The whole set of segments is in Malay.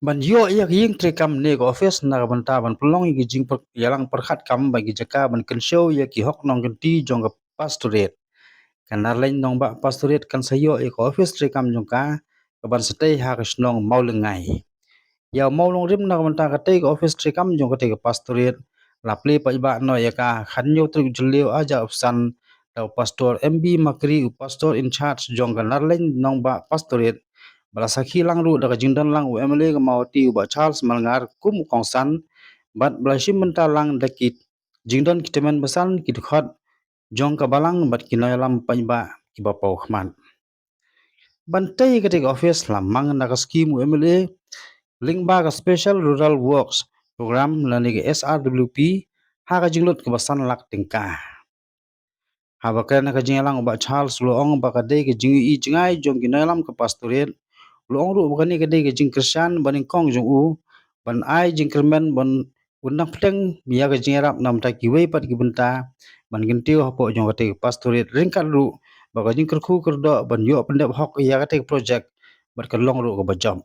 Ban yo yak ying tre kam ne go office na ban ta ban pelong gi jing per yalang perkhat kam bagi jaka ban ken show ya ki hok nong gen ti jong ga pastorate kan nar lain nong ba pastorate kan sayo e go office tre kam jong ka ban stay ha ka snong maulengai ya maulong rim na ban ta ka te go office tre kam jong ka te ga pastorate la ple pa ba no ya ka khan yo tre julio aja opsan tau pastor mb makri pastor in charge jong ga nar lain nong ba pastorate bala sakhi lang ru daga jingdan lang u emele ga mawti u ba Charles Malngar kum kongsan bat bala shim menta lang dakit jingdan kitemen besan kit khot jong ka balang bat kinoyalam panyba ki ba pau khman bantai ka tek office lam mang na ka scheme u emele link ba ka special rural works program lani ga SRWP ha ka jinglot ka basan lak tingka ha ba ka na ka jingalang u ba Charles Luong ba ka de ka jingi i jingai jong kinoyalam ka pastoret luong ru bakani kade ke jing Christian baning kong jong u ban ai jing kermen ban unang pteng biya ke jing rap nam ta ki wei pat ki benta ban gintiu hapo jong kate pastorate ringkat ru baka jing kerku kerdo ban yo pendep hok ya kate project bat ke long ru ke bajam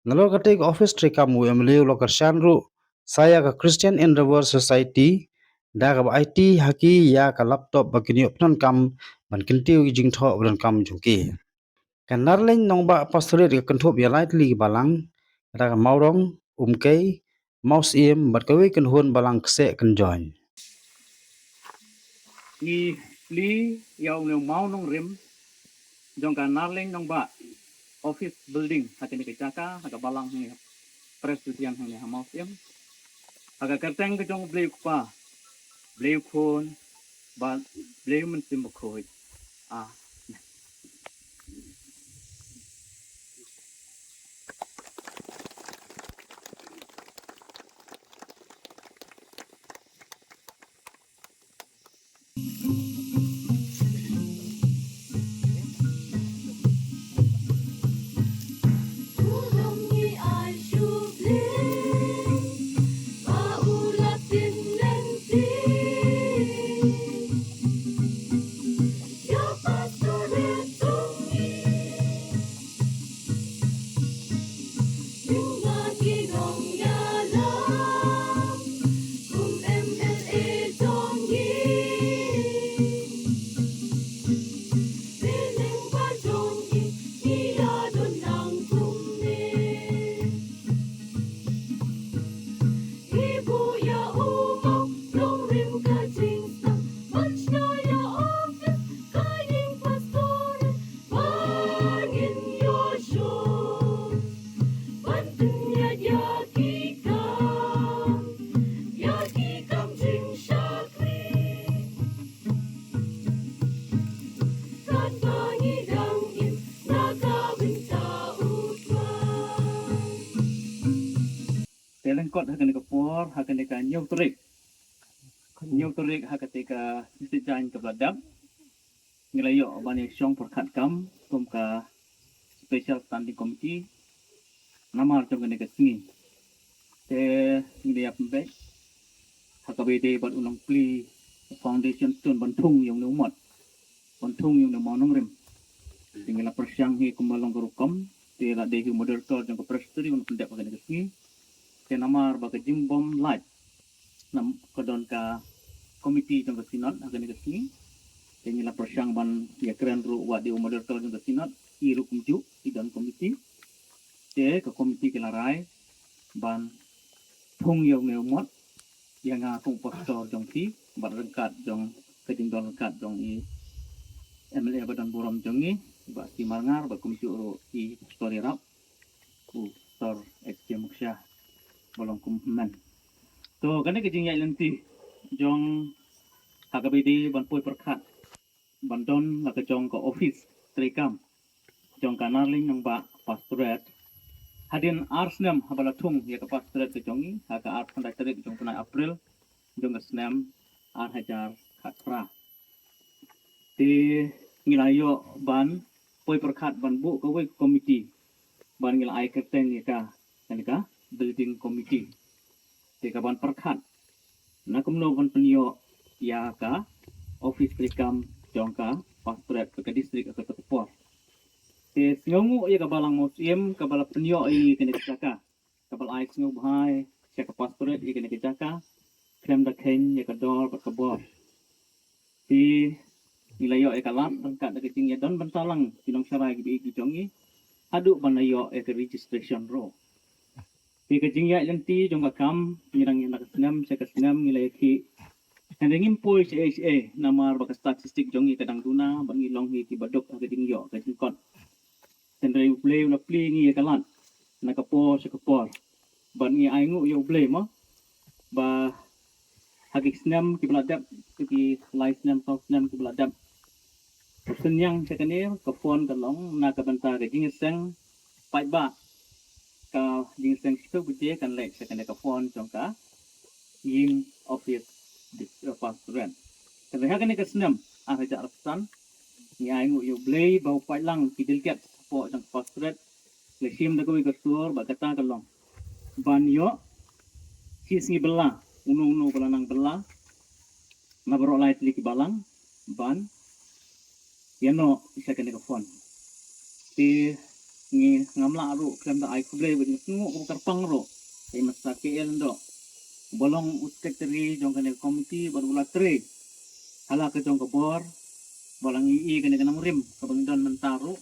nalo kate ke office tre kamu emle lo kershan ru saya ke Christian Endeavor Society da ka IT haki ya ka laptop bakini opnon kam ban kintiu jing tho ban kam jong ki kan narleng nong ba pastoret ke kenthop ya light li balang ra maurong umkei maus iem bat kawe kan hon balang kse kan join i li yaw ne mau nong rim jong ka narleng nong ba office building hakene ke chaka haka balang ni presbyterian hang ha mau sim haka kerteng ke jong bleu pa bleu khon ba bleu men sim khoi a teleng kot hakene ke por hakene ka nyau trik hakate ka sijan ke bladap ngelayo bani syong perkat kam tum ka special standing committee namar jong kene ke singi te ngilia pembe hakabete bat unang pli foundation stone bantung yung numot bantung yung namonong rim tinggal persyang hi kumalong kerukom te la dehi moderator jong ke presteri un pendek kene ke singi te namar baka jimbom light nam kodon ka komiti jong ke sinot hakene ke singi tinggal persyang ban ya keren ru wa di moderator jong ke sinot iru kumju di dan komiti te ke komiti ke larai ban thung yung numot yang thung pastor jong ti bat rengkat jong kejingdon rengkat jong i MLA badan borom jong i ba si marngar ba komiti ro i story rap ku stor XJ Muksha bolong kummen to kane kejing yai lenti jong hakabidi ban poi perkat bandon la ke jong ko office trikam jong kanarling nang ba pastorat hadin arsnem habala thung ya ke pastorat ke jongi haka art pandai tarik jong punai April jong ke snem ar hajar khatra ti ngilayo ban poi perkat ban bu ko wei komiti ban ngil ai kerteng ka ka building committee ti ka ban perkat na kumno ban penyo ya ka office trikam jong ka pastorat ke distrik ke tepor ti ngongu ya kabalang musim kabala penyo i kene kecaka kabal ai sngu bhai ya pastoret i kene kecaka krem da ken ya kadol pat kabor ti nilayo e kalat tangkat da kecing ya don bantalang tinong sarai gibi gi jongi adu banayo e ke registration ro ti kecing ya lenti jong kam nyirang yang nakasnam saya kasnam nilai ki Hendengin poi CHA namar bakas statistik jongi kadang duna bangi long hi ki badok ka ding yo ka jingkot tendai play una play ngi kalan nakapor sekapor bangi aingu yo play mo ba hagik snam ki beladap ki live snam top snam ki beladap senyang sekane ka phone ka long na ka banta ka jing seng pai ba ka jing seng sipo buje kan lek sekane ka phone jongka yin office di pastoran kadang kane ka snam ang haja rasan ni aingu yo play bau pai lang ki dilket po jang pastoran le sim da ko ka sur ba kata ka long ban yo si singi bela unu belanang bela na bro light li ki balang ban yano isa kene ka phone ti ngi ngamla ru krem da ai kuble bu ngu ko karpang ro ai masa KL ndo bolong usketri jong kene komiti baru latre hala ke jong ka bor bolang i kene kana murim ka bangdon mentaru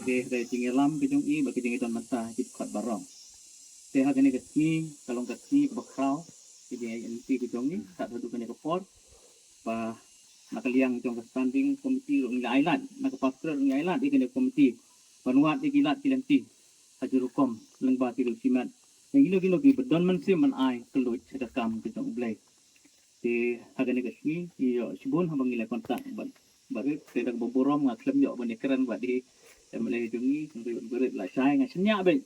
ke tingelam ke jong i ba ke jong don menta hit khat barong te ha kene kesni kalong kesni ka bakrau ke je NP ke jong ni tak satu kene ka por ba nakaliang jong ka standing komiti ro ngi island nak pastor ngi island i kene komiti Banuat di gilat kilanti hajurukom lengba ti simat yang gilo ki bedon man sim man ai kelut sedakam kita ublai ti hagane kasmi yo sibun habang ila kontak baru tidak boborom ngaklem yo bani keren buat di mulai jungi sampai berit la sai nga senya be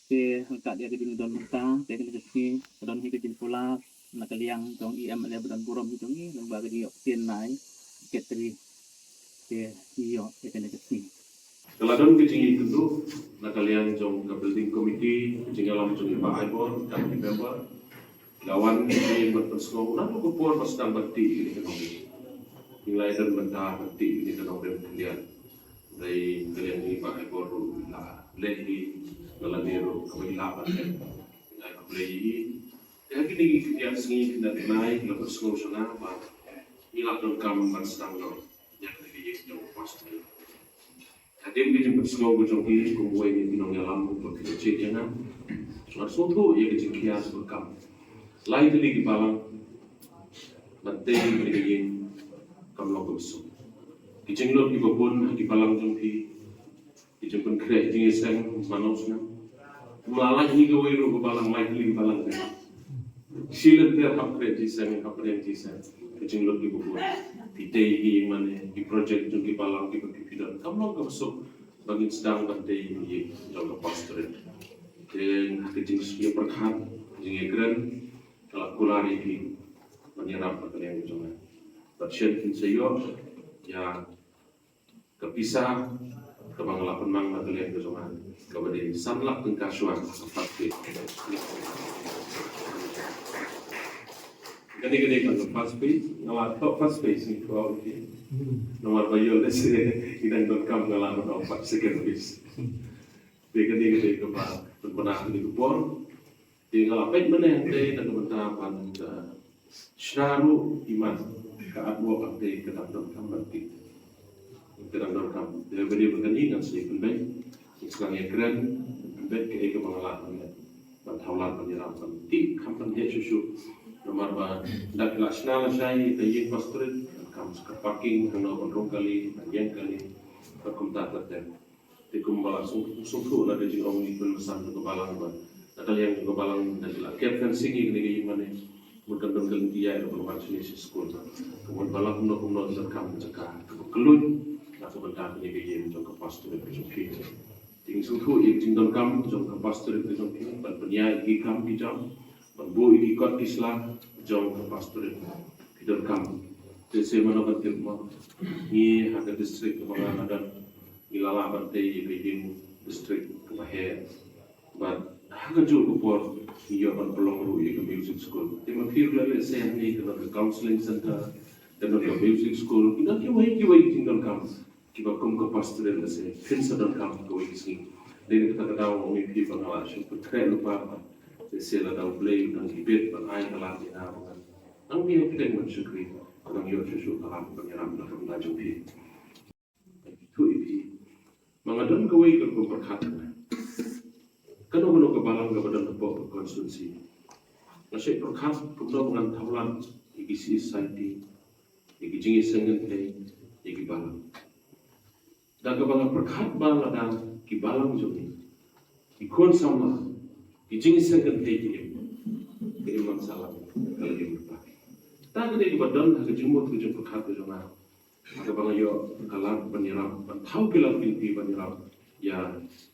ti hangkat dia keding don menta ti kene kasmi don hi kejin pula nakaliang jong IM le bedon borom jungi lengba di yo tien nai ketri ti yo kene kasmi Keladon kecing itu nak kalian jong ke building committee kecing alam jong Pak Aibon dan member lawan ini berpersengau nak kupur pasang berti ini ekonomi nilai dan benda berti ini ekonomi kalian dari kalian ini Pak Aibon lah lehi melalui kewilapan nilai kebeli ya kini yang sengi tidak naik lepas berpersengau sana bah ilah dan kamu bersedang yang kini jong pasti Hadim di jemput semua bujang kiri kumpuai ni pinong yalam untuk kecil jangan. Soal suatu ia kecil kias berkam. Lain tadi kibalang, nanti berikin kamlau bersum. Kecil lot kibabun kibalang jumpi, dijemput kerja jengiseng manusnya. Malah ini kawairu kibalang lain tadi kibalang. Silat dia hak kerja jengiseng hak kerja jengiseng. Kecil lot kibabun. Tidak ini mana di project jung kibalang kibalang. Kamlau bersum. Bagi sedang bantai ini jaga pastoran dan kecing dia perkat jeng egran kalau kulari ini menyerap kalian jangan bersih sayo ya kepisah kebanggalan mang kalian jangan kepada sanlak pengkasuan seperti gede kan first page ngalah top first page ni kau nomor bayar desi kita don't come ngalah nomor second page gede ke pak pernah di kupon tinggal apa mana yang dan kementerian syararu iman keadaan waktu kita don't come berarti kita don't come dari berkani dan sih penbaik sekarang yang keren penbaik ke pengalaman dan haulan penyerapan di kampung dia susu nomor ba dak nasional saya tayi pastorit kam ska parking hano ondrong kali yang kali berkumtat laten di kumbala sungku na de jong ni pesan ke balang ba nakal yang ke balang dan la cap fencing ni mane mudan dong dia ro marching school kemudian balang no zakam zakah kelun na sebentar ni ke yen jong ke pastorit jong ki ting sungku jing dong kam jong ke pastorit jong ki ban penya ki kam ki jam Bambu ini kot Islam jauh ke pastorin hidup kamu. Jadi mana penting mah ni ada distrik kemana ada ilala bantai begin distrik kemana. But hanya jauh kupor ia kan pelong ke music school. Tapi makin lama saya ni ke counseling center dan ke music school. Kita kiwai tinggal kamu. kiba kum ke pastoral na se fin sa don kam ko isi din kita kataw ng ipi pangala siya pagkaya lupa pa se sila daw play ng ibit pang ay kalati na ang pinipilin mo siya kri ang iyo siya siya kalam pangiram na kung dajong pi itu ipi mga don gaway ka kung perkhatan kano kabalang kabadan na po konstitusi na siya perkhat kung mga tawlan ikisi society ikijingi sengen te ikibalang daga banga perkhat bala da kibalang joni ikon sama kijing sengen te ke imam salam kala ke lupa daga de badan ha jumot ke jum perkhat ke jona daga banga yo kalam panyiram thau kilam pinti panyiram ya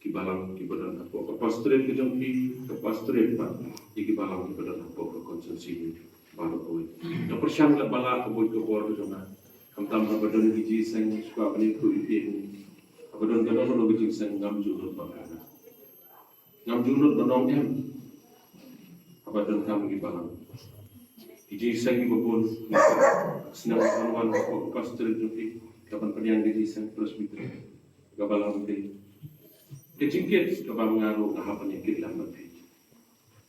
kibalang kibadan apo pastre ke jom ke pastre pa ikibalang kibadan apo ke konsensi baru oi na persyang la bala ko boy ko bor jona kam tam ba don ki seng suka bani ko ipi abadon kadon no ki seng ngam junut bakana ngam junut donong em abadon kam gi balang ki seng gi bobon senang kawan ko pastor jupi kapan pediang di seng terus bitu gabalang te kecingket kabang ngaru ngahapan ikit lambat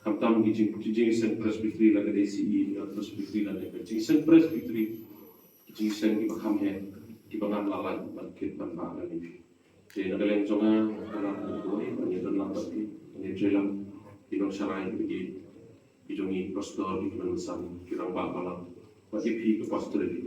kam tam gi jing seng presbytery la gade CE na presbytery la ne jing seng presbytery jing seng gi bakam he gi bangan lalan bangkit ban ba la ni je na galeng jonga kana ko ni don lambat ni jelam di dong sarai gi jongi pastor gi ban sam ki rang ba balang pati pi ke pastor di